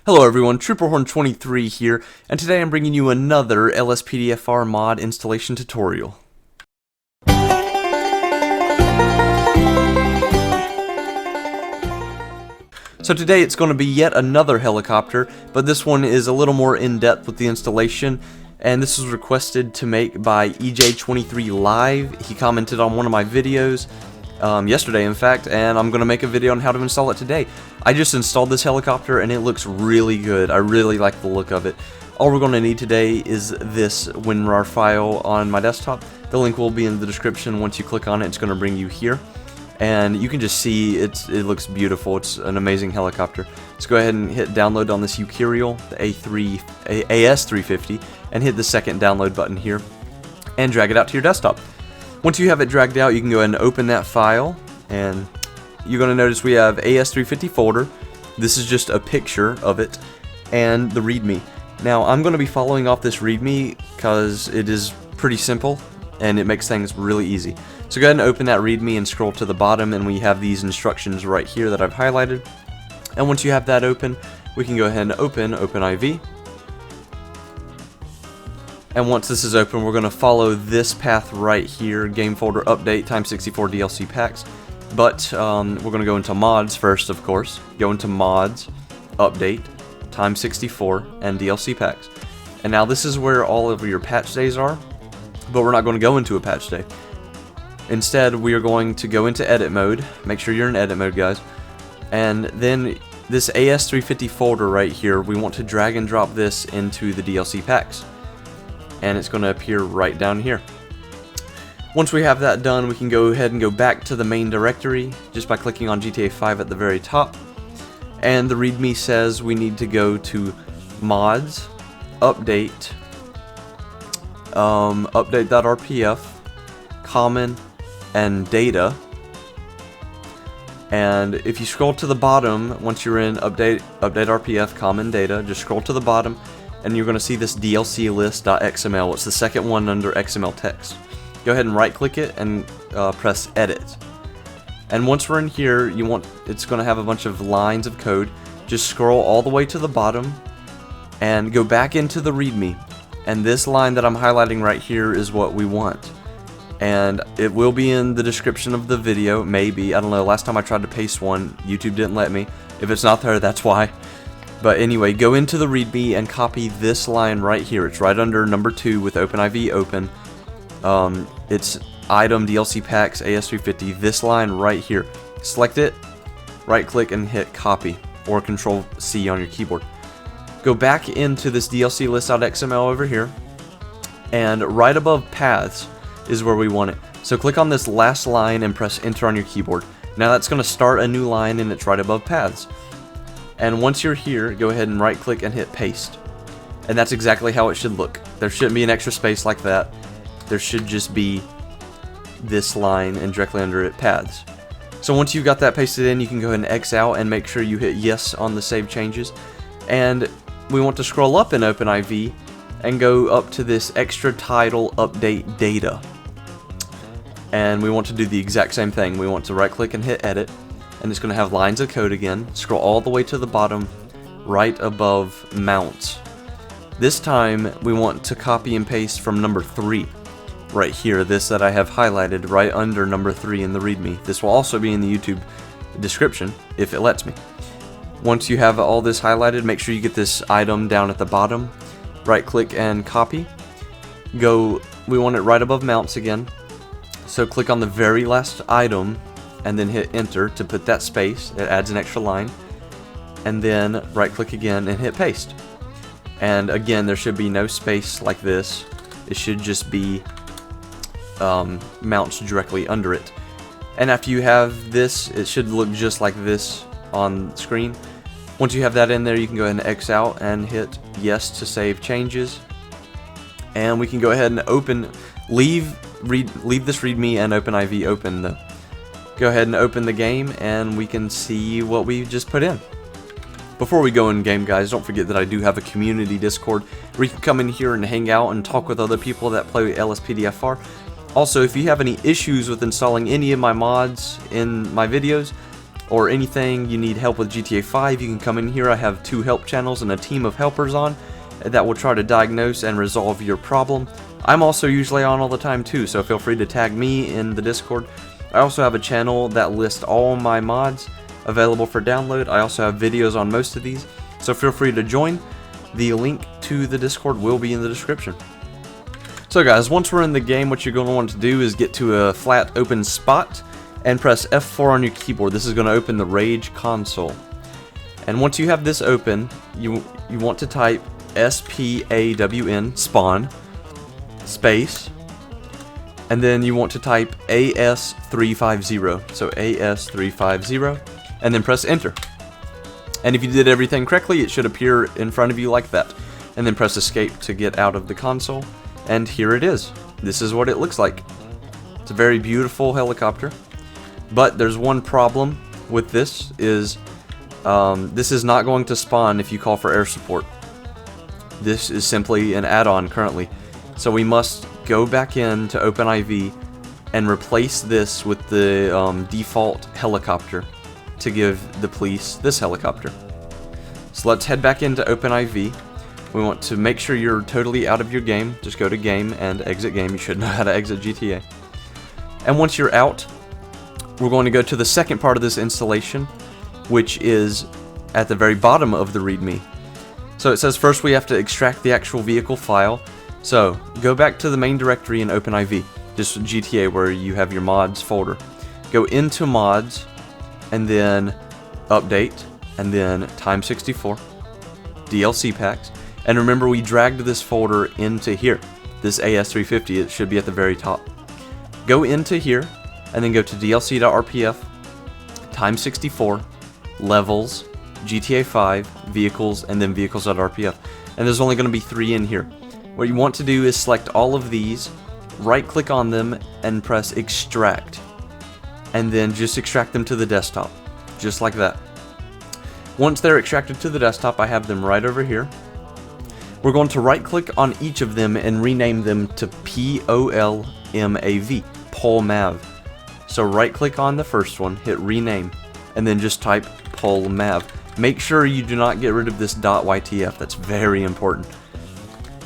Hello everyone, Trooperhorn23 here, and today I'm bringing you another LSPDFR mod installation tutorial. So today it's going to be yet another helicopter, but this one is a little more in-depth with the installation, and this was requested to make by EJ23 Live. He commented on one of my videos yesterday, in fact, and I'm going to make a video on how to install it today. I just installed this helicopter and it looks really good. I really like the look of it. All we're going to need today is this WinRAR file on my desktop. The link will be in the description. Once you click on it, it's going to bring you here. And you can just see it looks beautiful. It's an amazing helicopter. Let's go ahead and hit download on this Ecureuil, the AS350, and hit the second download button here and drag it out to your desktop. Once you have it dragged out, you can go ahead and open that file, and you're going to notice we have AS350 folder. This is just a picture of it, and the readme. Now I'm going to be following off this readme because it is pretty simple and it makes things really easy. So go ahead and open that readme and scroll to the bottom, and we have these instructions right here that I've highlighted. And once you have that open, we can go ahead and open OpenIV. And once this is open, we're going to follow this path right here, game folder update times 64 DLC packs. But we're going to go into mods first, of course. Go into mods, update, times 64, and DLC packs. And now this is where all of your patch days are, but we're not going to go into a patch day. Instead, we are going to go into edit mode. Make sure you're in edit mode, guys. And then this AS350 folder right here, we want to drag and drop this into the DLC packs. And it's going to appear right down here. Once we have that done, we can go ahead and go back to the main directory just by clicking on GTA 5 at the very top. And the readme says we need to go to mods, update, update.rpf, common, and data. And if you scroll to the bottom, once you're in update rpf, common, data, just scroll to the bottom, and you're going to see this DLC list.xml. It's the second one under XML text. Go ahead and right click it and press edit. And once we're in here, it's going to have a bunch of lines of code. Just scroll all the way to the bottom and go back into the readme. And this line that I'm highlighting right here is what we want. And it will be in the description of the video, maybe. I don't know, last time I tried to paste one, YouTube didn't let me. If it's not there, that's why. But anyway, go into the readme and copy this line right here. It's right under number 2 with OpenIV open. It's item DLC packs AS350. This line right here. Select it, right click and hit copy, or Control C on your keyboard. Go back into this DLC list.xml over here, and right above paths is where we want it. So click on this last line and press enter on your keyboard. Now that's going to start a new line, and it's right above paths. And once you're here, go ahead and right click and hit paste. And that's exactly how it should look. There shouldn't be an extra space like that. There should just be this line and directly under it paths. So once you've got that pasted in, you can go ahead and X out and make sure you hit yes on the save changes. And we want to scroll up in OpenIV and go up to this extra title update data. And we want to do the exact same thing. We want to right click and hit edit. And it's going to have lines of code again. Scroll all the way to the bottom, right above mounts. This time we want to copy and paste from number 3. Right here, this that I have highlighted right under number 3 in the readme. This will also be in the YouTube description if it lets me. Once you have all this highlighted, make sure you get this item down at the bottom. Right click and copy. We want it right above mounts again. So click on the very last item and then hit enter to put that space. It adds an extra line. And then right click again and hit paste. And again, there should be no space like this. It should just be mounts directly under it. And after you have this, it should look just like this on screen. Once you have that in there, you can go ahead and X out and hit yes to save changes. And we can go ahead and leave this readme and OpenIV open though. Go ahead and open the game and we can see what we just put in. Before we go in game, guys, don't forget that I do have a community Discord where you can come in here and hang out and talk with other people that play LSPDFR. Also, if you have any issues with installing any of my mods in my videos, or anything you need help with GTA 5, you can come in here. I have 2 help channels and a team of helpers on that will try to diagnose and resolve your problem. I'm also usually on all the time too, so feel free to tag me in the Discord. I also have a channel that lists all my mods available for download. I also have videos on most of these, so feel free to join. The link to the Discord will be in the description. So guys, once we're in the game, what you're going to want to do is get to a flat open spot and press F4 on your keyboard. This is going to open the Rage console. And once you have this open, you want to type SPAWN spawn space, and then you want to type AS350, so AS350, and then press enter. And if you did everything correctly, it should appear in front of you like that, and then press escape to get out of the console, and here it is. This is what it looks like. It's a very beautiful helicopter, but there's one problem with this is this is not going to spawn if you call for air support. This is simply an add-on currently. So we must go back in to OpenIV and replace this with the default helicopter to give the police this helicopter. So let's head back into OpenIV. We want to make sure you're totally out of your game. Just go to game and exit game. You should know how to exit GTA. And once you're out, we're going to go to the second part of this installation, which is at the very bottom of the readme. So it says first we have to extract the actual vehicle file. So go back to the main directory in OpenIV, just GTA where you have your mods folder. Go into mods, and then update, and then time64, DLC packs. And remember, we dragged this folder into here, this AS350, it should be at the very top. Go into here, and then go to DLC.rpf, time64, levels, GTA 5, vehicles, and then vehicles.rpf. And there's only going to be 3 in here. What you want to do is select all of these, right click on them, and press extract. And then just extract them to the desktop, just like that. Once they're extracted to the desktop, I have them right over here. We're going to right click on each of them and rename them to POLMAV, POLMAV. So right click on the first one, hit rename, and then just type POLMAV. Make sure you do not get rid of this .ytf, that's very important.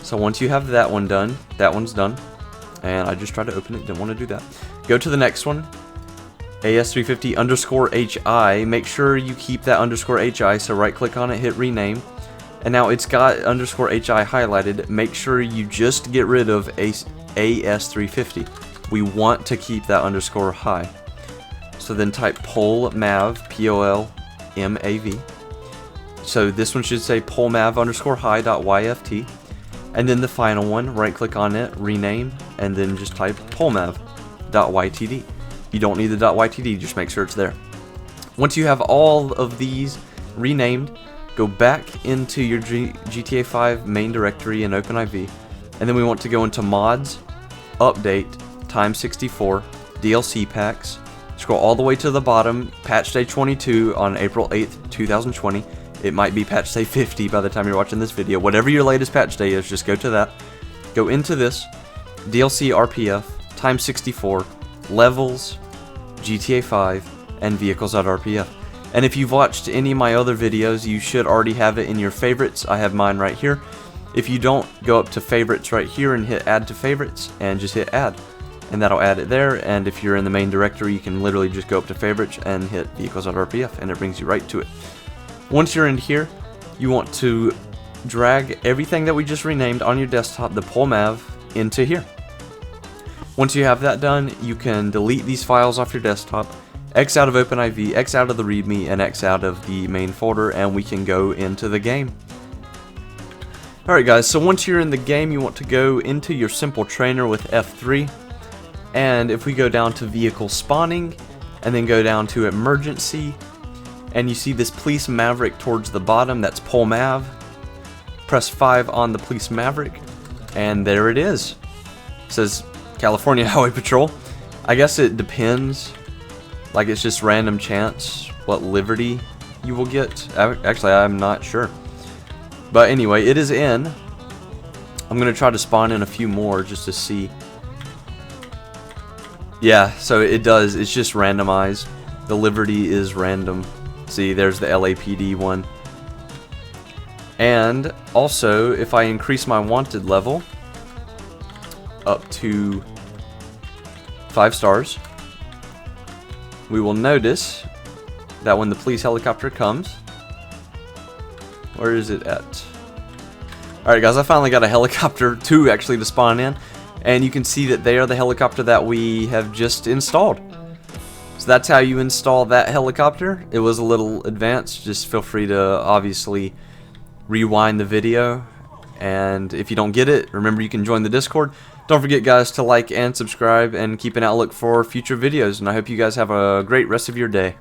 So once you have that one done, that one's done, and I just tried to open it, didn't want to do that. Go to the next one, AS350_HI, make sure you keep that _HI, so right click on it, hit rename, and now it's got _HI highlighted. Make sure you just get rid of AS350. We want to keep that underscore high. So then type POLMAV, POLMAV. So this one should say POLMAV_high.yft. And then the final one, right click on it, rename, and then just type POLMAV.ytd. You don't need the .ytd, just make sure it's there. Once you have all of these renamed, go back into your GTA 5 main directory in OpenIV, and then we want to go into mods, update, time64, DLC packs, scroll all the way to the bottom, patch day 22 on April 8th, 2020. It might be patch day 50 by the time you're watching this video. Whatever your latest patch day is, just go to that. Go into this, DLC RPF, time64, levels, GTA 5, and vehicles.rpf. And if you've watched any of my other videos, you should already have it in your favorites. I have mine right here. If you don't, go up to favorites right here and hit add to favorites, and just hit add. And that'll add it there, and if you're in the main directory, you can literally just go up to favorites and hit vehicles.rpf, and it brings you right to it. Once you're in here, you want to drag everything that we just renamed on your desktop, the POLMAV, into here. Once you have that done, you can delete these files off your desktop, X out of OpenIV, X out of the README, and X out of the main folder, and we can go into the game. Alright guys, so once you're in the game, you want to go into your simple trainer with F3, and if we go down to vehicle spawning, and then go down to emergency, and you see this police maverick towards the bottom, that's POLMAV. Press 5 on the police maverick, and there it is. It says California Highway Patrol. I guess it depends, like it's just random chance what livery you will get. Actually, I'm not sure. But anyway, it is in. I'm going to try to spawn in a few more just to see. Yeah, so it does. It's just randomized. The Liberty is random. See, there's the LAPD one. And also, if I increase my wanted level up to 5 stars, we will notice that when the police helicopter comes, where is it at? Alright guys, I finally got a helicopter, 2 actually, to spawn in, and you can see that they are the helicopter that we have just installed. So that's how you install that helicopter. It was a little advanced, just feel free to obviously rewind the video, and if you don't get it, remember you can join the Discord. Don't forget guys to like and subscribe and keep an outlook for future videos, and I hope you guys have a great rest of your day.